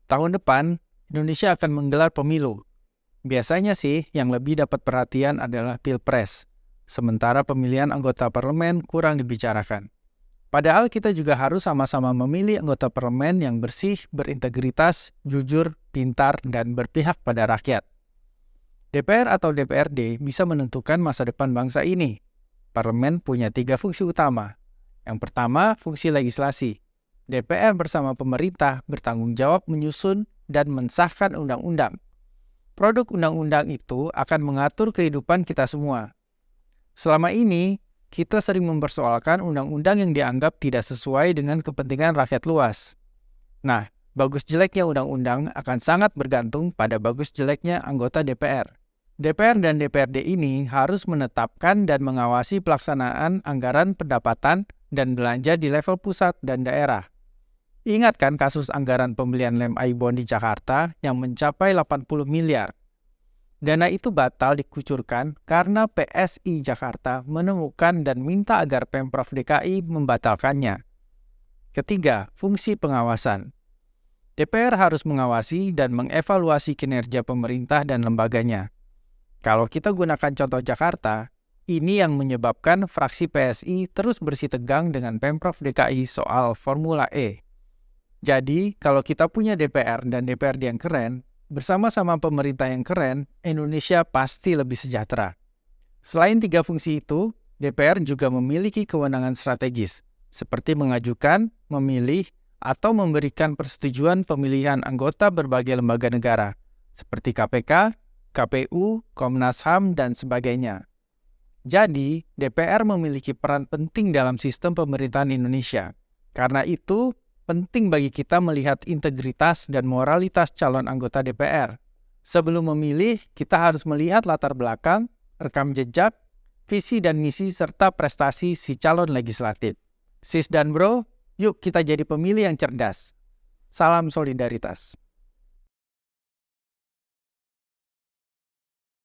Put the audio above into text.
Tahun depan, Indonesia akan menggelar pemilu. Biasanya sih yang lebih dapat perhatian adalah Pilpres, sementara pemilihan anggota parlemen kurang dibicarakan. Padahal kita juga harus sama-sama memilih anggota parlemen yang bersih, berintegritas, jujur, pintar, dan berpihak pada rakyat. DPR atau DPRD bisa menentukan masa depan bangsa ini. Parlemen punya 3 fungsi utama. Yang pertama, fungsi legislasi. DPR bersama pemerintah bertanggung jawab menyusun dan mensahkan undang-undang. Produk undang-undang itu akan mengatur kehidupan kita semua. Selama ini, kita sering mempersoalkan undang-undang yang dianggap tidak sesuai dengan kepentingan rakyat luas. Nah, bagus jeleknya undang-undang akan sangat bergantung pada bagus jeleknya anggota DPR. DPR dan DPRD ini harus menetapkan dan mengawasi pelaksanaan anggaran pendapatan dan belanja di level pusat dan daerah. Ingat kan kasus anggaran pembelian lem Aibon di Jakarta yang mencapai 80 miliar? Dana itu batal dikucurkan karena PSI Jakarta menemukan dan minta agar Pemprov DKI membatalkannya. Ketiga, fungsi pengawasan. DPR harus mengawasi dan mengevaluasi kinerja pemerintah dan lembaganya. Kalau kita gunakan contoh Jakarta, ini yang menyebabkan fraksi PSI terus bersitegang dengan Pemprov DKI soal Formula E. Jadi, kalau kita punya DPR dan DPRD yang keren, bersama-sama pemerintah yang keren, Indonesia pasti lebih sejahtera. Selain 3 fungsi itu, DPR juga memiliki kewenangan strategis, seperti mengajukan, memilih, atau memberikan persetujuan pemilihan anggota berbagai lembaga negara, seperti KPK, KPU, Komnas HAM, dan sebagainya. Jadi, DPR memiliki peran penting dalam sistem pemerintahan Indonesia. Karena itu, penting bagi kita melihat integritas dan moralitas calon anggota DPR. Sebelum memilih, kita harus melihat latar belakang, rekam jejak, visi dan misi, serta prestasi si calon legislatif. Sis dan bro, yuk kita jadi pemilih yang cerdas. Salam solidaritas.